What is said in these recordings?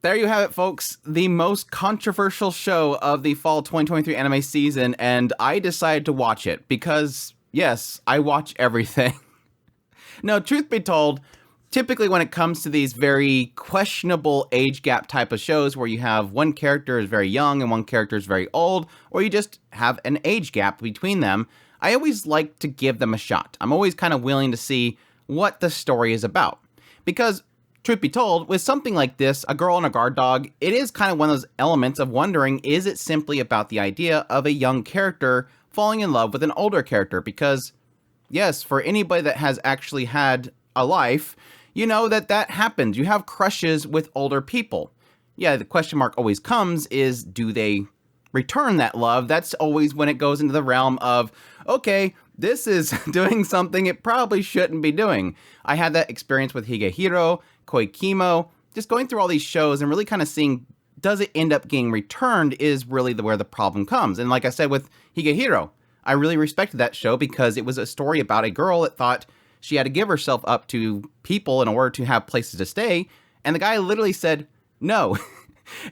There you have it, folks. The most controversial show of the fall 2023 anime season, and I decided to watch it because, yes, I watch everything. No, truth be told, typically when it comes to these very questionable age gap type of shows where you have one character is very young and one character is very old, or you just have an age gap between them, I always like to give them a shot. I'm always kind of willing to see what the story is about. Because, truth be told, with something like this, A Girl and a Guard Dog, it is kind of one of those elements of wondering, is it simply about the idea of a young character falling in love with an older character? Because, yes, for anybody that has actually had a life, you know that happens. You have crushes with older people. Yeah, the question mark always comes is, do they return that love? That's always when it goes into the realm of, okay, this is doing something it probably shouldn't be doing. I had that experience with Higehiro, Koikimo, just going through all these shows and really kind of seeing, does it end up getting returned is really where the problem comes. And like I said with Higehiro, I really respected that show because it was a story about a girl that thought she had to give herself up to people in order to have places to stay. And the guy literally said, no.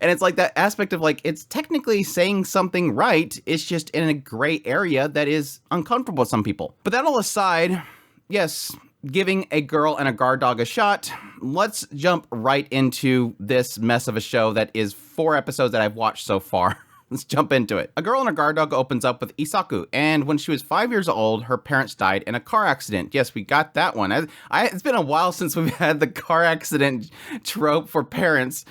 And it's like that aspect of like, it's technically saying something right. It's just in a gray area that is uncomfortable with some people. But that all aside, yes, giving A Girl and a Guard Dog a shot. Let's jump right into this mess of a show that is 4 episodes that I've watched so far. Let's jump into it. A Girl and a Guard Dog opens up with Isaku, and when she was 5 years old, her parents died in a car accident. Yes, we got that one. It's been a while since we've had the car accident trope for parents.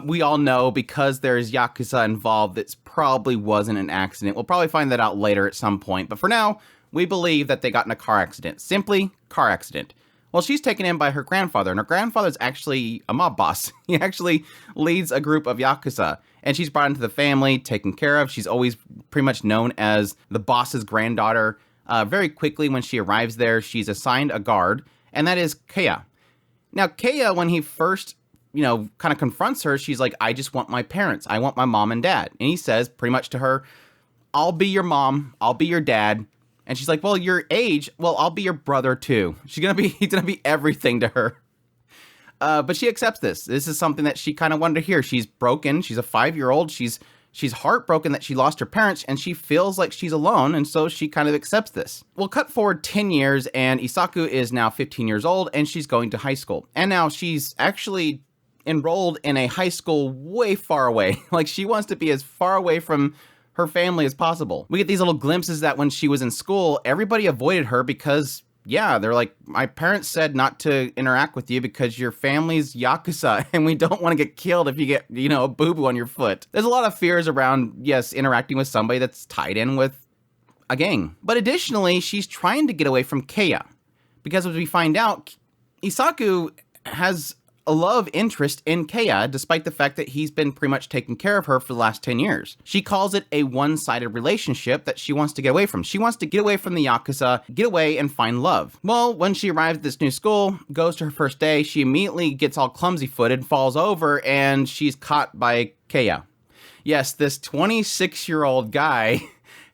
We all know because there's Yakuza involved, it probably wasn't an accident. We'll probably find that out later at some point, but for now, we believe that they got in a car accident. Simply, car accident. Well, she's taken in by her grandfather, and her grandfather's actually a mob boss. He actually leads a group of Yakuza, and she's brought into the family, taken care of. She's always pretty much known as the boss's granddaughter. Very quickly, when she arrives there, she's assigned a guard, and that is Keiya. Now, Keiya, when he first, kind of confronts her, she's like, I just want my parents. I want my mom and dad. And he says pretty much to her, I'll be your mom. I'll be your dad. And she's like, well, your age, well, I'll be your brother too. He's gonna be everything to her. But she accepts this. This is something that she kind of wanted to hear. She's broken. She's a 5-year-old. She's heartbroken that she lost her parents, and she feels like she's alone, and so she kind of accepts this. We'll cut forward 10 years, and Isaku is now 15 years old, and she's going to high school. And now she's actually enrolled in a high school way far away. Like, she wants to be as far away from her family as possible. We get these little glimpses that when she was in school, everybody avoided her because, yeah, they're like, my parents said not to interact with you because your family's Yakuza and we don't want to get killed if you get, a boo-boo on your foot. There's a lot of fears around, yes, interacting with somebody that's tied in with a gang. But additionally, she's trying to get away from Keiya because as we find out, Isaku has a love interest in Keiya, despite the fact that he's been pretty much taking care of her for the last 10 years. She calls it a one-sided relationship that she wants to get away from. She wants to get away from the Yakuza, get away and find love. Well, when she arrives at this new school, goes to her first day, she immediately gets all clumsy-footed, falls over, and she's caught by Keiya. Yes, this 26-year-old guy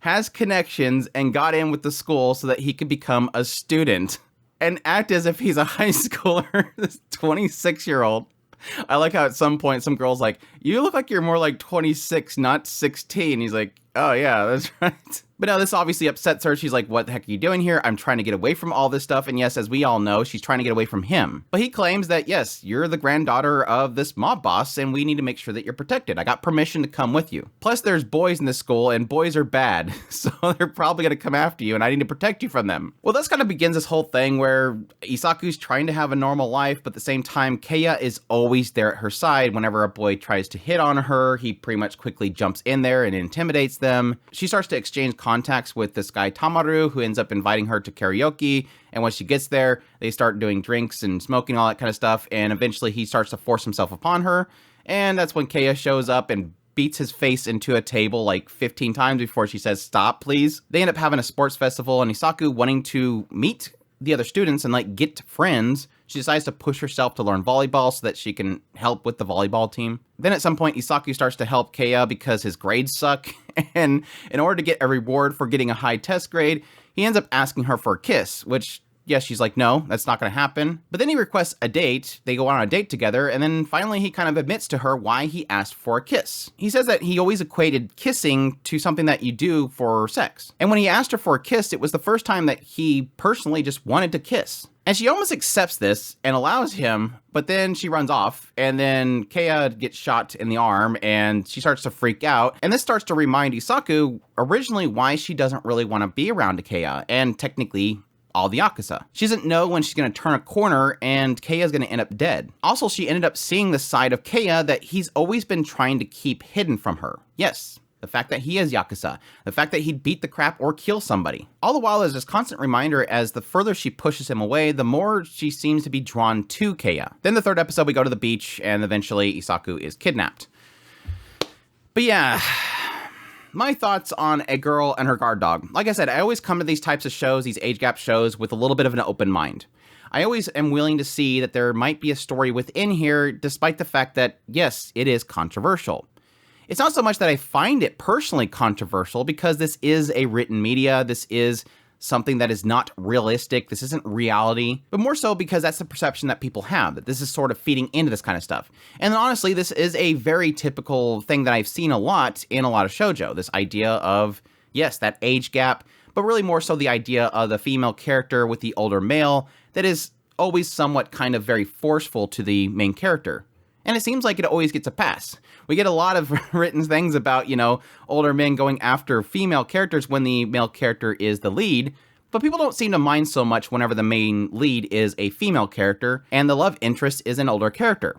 has connections and got in with the school so that he could become a student and act as if he's a high schooler, this 26-year-old. I like how at some point some girl's like, you look like you're more like 26, not 16. He's like, oh yeah, that's right. But now this obviously upsets her. She's like, what the heck are you doing here? I'm trying to get away from all this stuff. And yes, as we all know, she's trying to get away from him. But he claims that, yes, you're the granddaughter of this mob boss and we need to make sure that you're protected. I got permission to come with you. Plus there's boys in this school and boys are bad. So they're probably going to come after you and I need to protect you from them. Well, this kind of begins this whole thing where Isaku's trying to have a normal life, but at the same time, Keiya is always there at her side. Whenever a boy tries to hit on her, he pretty much quickly jumps in there and intimidates them. She starts to exchange contacts with this guy Tamaru, who ends up inviting her to karaoke, and when she gets there, they start doing drinks and smoking, all that kind of stuff, and eventually he starts to force himself upon her, and that's when Keiya shows up and beats his face into a table like 15 times before she says, stop, please. They end up having a sports festival, and Isaku, wanting to meet the other students and get friends, she decides to push herself to learn volleyball so that she can help with the volleyball team. Then at some point, Isaku starts to help Keiya because his grades suck, and in order to get a reward for getting a high test grade, he ends up asking her for a kiss, which yes, she's like, no, that's not going to happen. But then he requests a date. They go on a date together. And then finally, he kind of admits to her why he asked for a kiss. He says that he always equated kissing to something that you do for sex. And when he asked her for a kiss, it was the first time that he personally just wanted to kiss. And she almost accepts this and allows him, but then she runs off, and then Keiya gets shot in the arm, and she starts to freak out. And this starts to remind Isaku originally why she doesn't really want to be around Keiya, and technically all the Yakuza. She doesn't know when she's going to turn a corner, and Keiya's going to end up dead. Also, she ended up seeing the side of Keiya that he's always been trying to keep hidden from her. Yes. The fact that he is Yakuza, the fact that he'd beat the crap or kill somebody. All the while, there's this constant reminder as the further she pushes him away, the more she seems to be drawn to Keiya. Then the third episode, we go to the beach, and eventually Isaku is kidnapped. But yeah, my thoughts on A Girl and Her Guard Dog. Like I said, I always come to these types of shows, these age gap shows, with a little bit of an open mind. I always am willing to see that there might be a story within here, despite the fact that, yes, it is controversial. It's not so much that I find it personally controversial, because this is a written media, this is something that is not realistic, this isn't reality, but more so because that's the perception that people have, that this is sort of feeding into this kind of stuff. And honestly, this is a very typical thing that I've seen a lot in a lot of shoujo, this idea of, yes, that age gap, but really more so the idea of the female character with the older male that is always somewhat kind of very forceful to the main character. And it seems like it always gets a pass. We get a lot of written things about, older men going after female characters when the male character is the lead, but people don't seem to mind so much whenever the main lead is a female character and the love interest is an older character.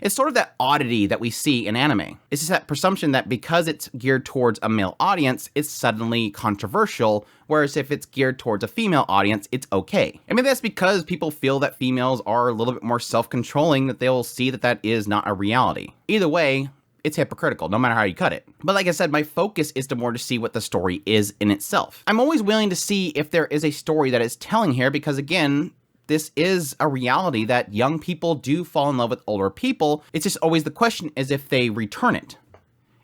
It's sort of that oddity that we see in anime. It's just that presumption that because it's geared towards a male audience, it's suddenly controversial, whereas if it's geared towards a female audience, it's okay. I mean, that's because people feel that females are a little bit more self-controlling, that they'll see that that is not a reality. Either way, it's hypocritical, no matter how you cut it. But like I said, my focus is to more to see what the story is in itself. I'm always willing to see if there is a story that is telling here, because again, this is a reality that young people do fall in love with older people. It's just always the question is if they return it.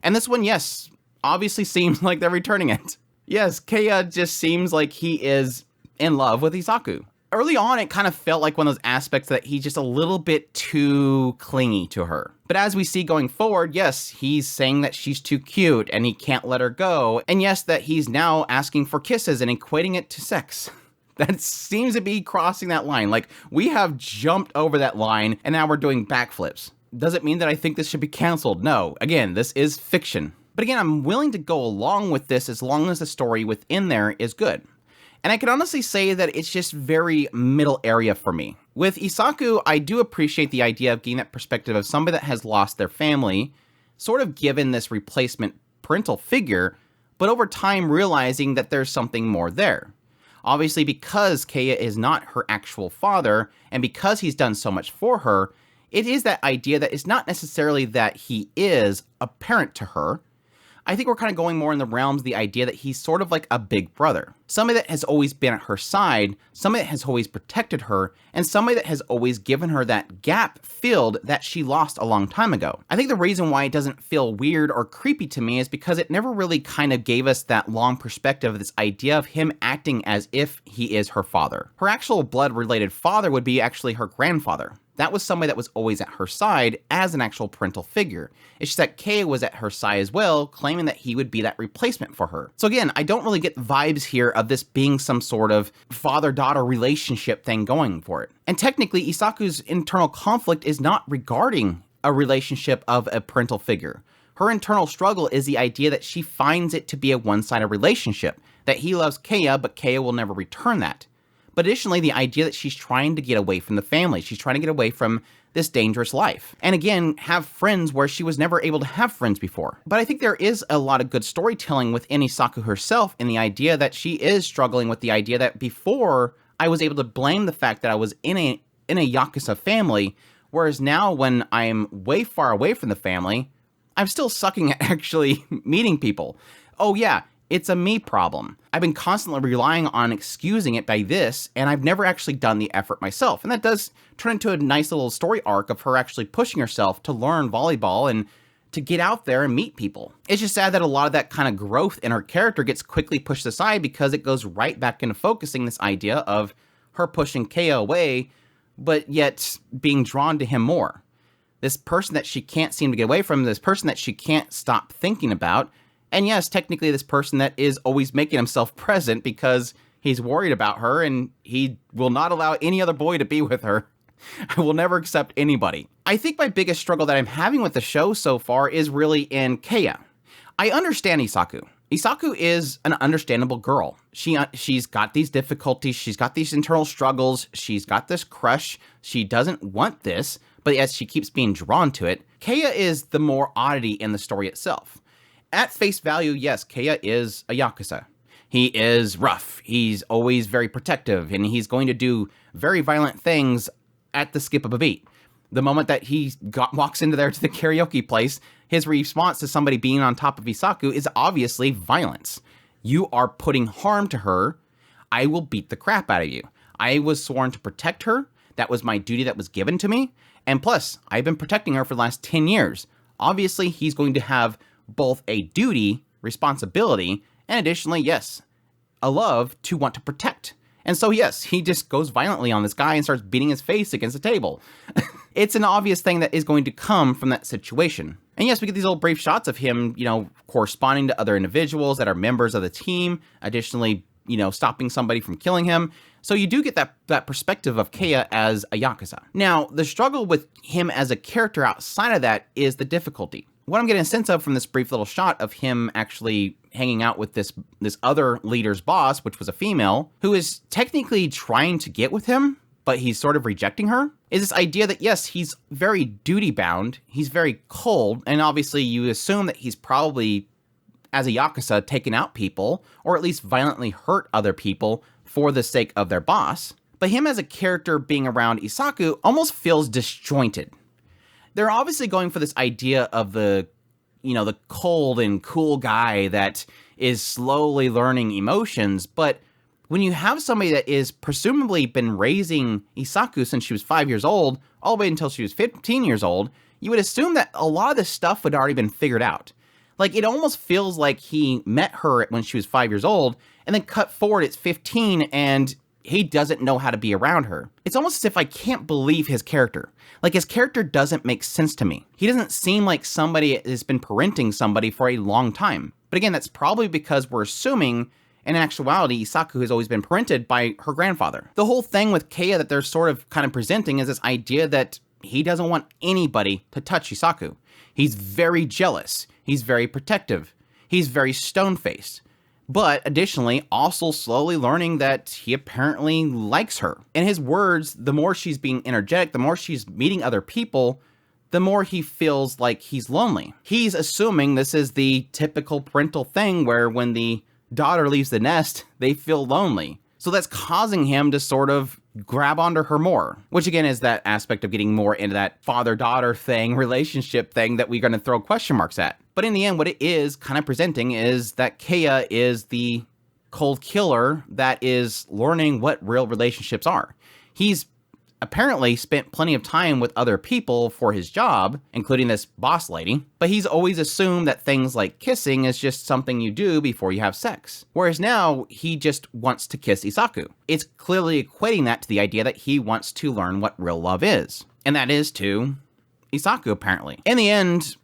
And this one, yes, obviously seems like they're returning it. Yes, Keiya just seems like he is in love with Isaku. Early on, it kind of felt like one of those aspects that he's just a little bit too clingy to her. But as we see going forward, yes, he's saying that she's too cute and he can't let her go. And yes, that he's now asking for kisses and equating it to sex. That seems to be crossing that line. Like, we have jumped over that line and now we're doing backflips. Does it mean that I think this should be canceled? No. Again, this is fiction. But again, I'm willing to go along with this as long as the story within there is good. And I can honestly say that it's just very middle area for me. With Isaku, I do appreciate the idea of getting that perspective of somebody that has lost their family, sort of given this replacement parental figure, but over time realizing that there's something more there. Obviously, because Keiya is not her actual father, and because he's done so much for her, it is that idea that it's not necessarily that he is a parent to her. I think we're kind of going more in the realms of the idea that he's sort of like a big brother. Somebody that has always been at her side, somebody that has always protected her, and somebody that has always given her that gap filled that she lost a long time ago. I think the reason why it doesn't feel weird or creepy to me is because it never really kind of gave us that long perspective of this idea of him acting as if he is her father. Her actual blood-related father would be actually her grandfather. That was somebody that was always at her side as an actual parental figure. It's just that Keiya was at her side as well, claiming that he would be that replacement for her. So again, I don't really get vibes here of this being some sort of father-daughter relationship thing going for it. And technically, Isaku's internal conflict is not regarding a relationship of a parental figure. Her internal struggle is the idea that she finds it to be a one-sided relationship, that he loves Keiya, but Keiya will never return that. But additionally, the idea that she's trying to get away from the family. She's trying to get away from this dangerous life. And again, have friends where she was never able to have friends before. But I think there is a lot of good storytelling within Isaku herself in the idea that she is struggling with the idea that before I was able to blame the fact that I was in a Yakuza family, whereas now when I'm way far away from the family, I'm still sucking at actually meeting people. Oh yeah, it's a me problem. I've been constantly relying on excusing it by this, and I've never actually done the effort myself. And that does turn into a nice little story arc of her actually pushing herself to learn volleyball and to get out there and meet people. It's just sad that a lot of that kind of growth in her character gets quickly pushed aside because it goes right back into focusing this idea of her pushing Keiya away, but yet being drawn to him more. This person that she can't seem to get away from, this person that she can't stop thinking about. And yes, technically this person that is always making himself present because he's worried about her and he will not allow any other boy to be with her. I will never accept anybody. I think my biggest struggle that I'm having with the show so far is really in Keiya. I understand Isaku. Isaku is an understandable girl. She's got these difficulties, she's got these internal struggles, she's got this crush, she doesn't want this, but as she keeps being drawn to it. Keiya is the more oddity in the story itself. At face value, yes, Keiya is a Yakuza. He is rough, he's always very protective, and he's going to do very violent things at the skip of a beat. The moment that he walks into there to the karaoke place, his response to somebody being on top of Isaku is obviously violence. You are putting harm to her. I will beat the crap out of you. I was sworn to protect her. That was my duty that was given to me. And plus, I've been protecting her for the last 10 years. Obviously, he's going to have both a duty, responsibility, and additionally, yes, a love to want to protect. And so, yes, he just goes violently on this guy and starts beating his face against the table. It's an obvious thing that is going to come from that situation. And yes, we get these little brief shots of him, corresponding to other individuals that are members of the team, additionally, stopping somebody from killing him. So you do get that perspective of Keiya as a Yakuza. Now, the struggle with him as a character outside of that is the difficulty. What I'm getting a sense of from this brief little shot of him actually hanging out with this other leader's boss, which was a female, who is technically trying to get with him, but he's sort of rejecting her, is this idea that, yes, he's very duty-bound, he's very cold, and obviously you assume that he's probably, as a Yakuza, taken out people, or at least violently hurt other people for the sake of their boss. But him as a character being around Isaku almost feels disjointed. They're obviously going for this idea of the cold and cool guy that is slowly learning emotions, but when you have somebody that is presumably been raising Isaku since she was 5 years old, all the way until she was 15 years old, you would assume that a lot of this stuff would already been figured out. Like, it almost feels like he met her when she was 5 years old, and then cut forward, it's 15, and he doesn't know how to be around her. It's almost as if I can't believe his character. Like, his character doesn't make sense to me. He doesn't seem like somebody has been parenting somebody for a long time. But again, that's probably because we're assuming, in actuality, Isaku has always been parented by her grandfather. The whole thing with Keiya that they're sort of kind of presenting is this idea that he doesn't want anybody to touch Isaku. He's very jealous. He's very protective. He's very stone-faced. But additionally, also slowly learning that he apparently likes her. In his words, the more she's being energetic, the more she's meeting other people, the more he feels like he's lonely. He's assuming this is the typical parental thing where when the daughter leaves the nest, they feel lonely. So that's causing him to sort of grab onto her more, which again is that aspect of getting more into that father-daughter thing, relationship thing that we're going to throw question marks at. But in the end, what it is kind of presenting is that Keiya is the cold killer that is learning what real relationships are. He's apparently spent plenty of time with other people for his job, including this boss lady, but he's always assumed that things like kissing is just something you do before you have sex. Whereas now, he just wants to kiss Isaku. It's clearly equating that to the idea that he wants to learn what real love is. And that is to Isaku, apparently. In the end,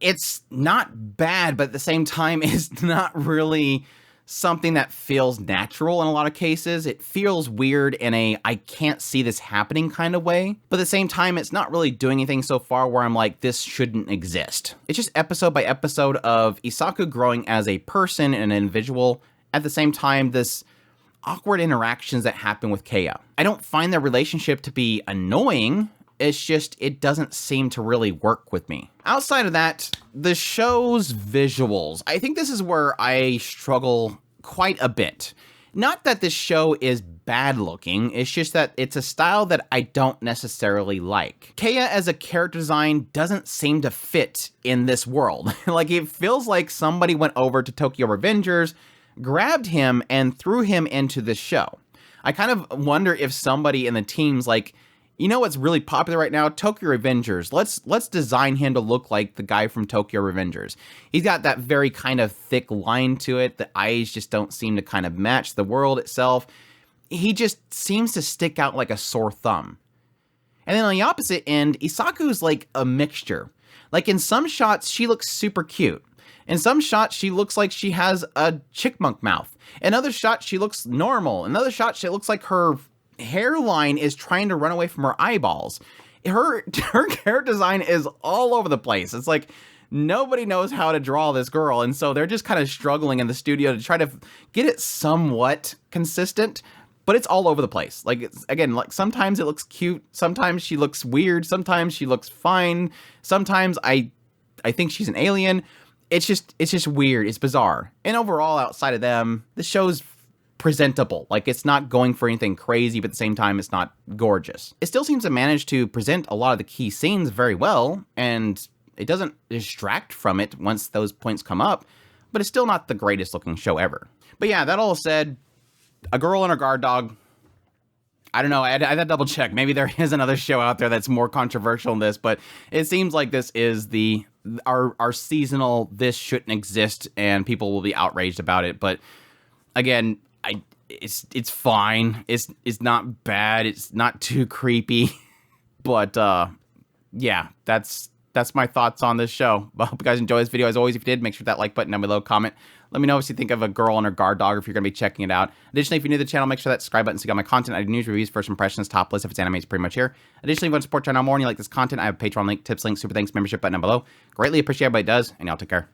it's not bad, but at the same time, it's not really something that feels natural in a lot of cases. It feels weird in a I can't see this happening kind of way. But at the same time, it's not really doing anything so far where I'm like, this shouldn't exist. It's just episode by episode of Isaku growing as a person and an individual. At the same time, this awkward interactions that happen with Keiya. I don't find their relationship to be annoying. It's just, it doesn't seem to really work with me. Outside of that, the show's visuals. I think this is where I struggle quite a bit. Not that this show is bad looking, it's just that it's a style that I don't necessarily like. Keiya as a character design doesn't seem to fit in this world. Like, it feels like somebody went over to Tokyo Revengers, grabbed him, and threw him into this show. I kind of wonder if somebody in the team's like, you know what's really popular right now? Tokyo Revengers. Let's design him to look like the guy from Tokyo Revengers. He's got that very kind of thick line to it. The eyes just don't seem to kind of match the world itself. he just seems to stick out like a sore thumb. And then on the opposite end, Isaku's like a mixture. Like in some shots, she looks super cute. In some shots, she looks like she has a chickmunk mouth. In other shots, she looks normal. In other shots, it looks like her hairline is trying to run away from her eyeballs. Her hair design is all over the place. It's like nobody knows how to draw this girl, and so they're just kind of struggling in the studio to try to get it somewhat consistent, but it's all over the place. Like, again, like sometimes it looks cute, sometimes she looks weird, sometimes she looks fine, sometimes I think she's an alien. It's just weird, it's bizarre. And overall, outside of them, the show's presentable. Like, it's not going for anything crazy, but at the same time, it's not gorgeous. It still seems to manage to present a lot of the key scenes very well, and it doesn't distract from it once those points come up, but it's still not the greatest looking show ever. But yeah, that all said, a girl and a guard dog, I don't know, I had to double check. Maybe there is another show out there that's more controversial than this, but it seems like this is our seasonal, this shouldn't exist, and people will be outraged about it. But again, it's fine. It's not bad. It's not too creepy. But yeah, that's my thoughts on this show. I hope you guys enjoyed this video. As always, if you did, make sure that like button down below, comment. Let me know what you think of a girl and her guard dog, if you're going to be checking it out. Additionally, if you're new to the channel, make sure that subscribe button so you got my content. I do news, reviews, first impressions, top list. If it's anime, it's pretty much here. Additionally, if you want to support channel more and you like this content, I have a Patreon link, tips link, super thanks, membership button down below. Greatly appreciate everybody does, and y'all take care.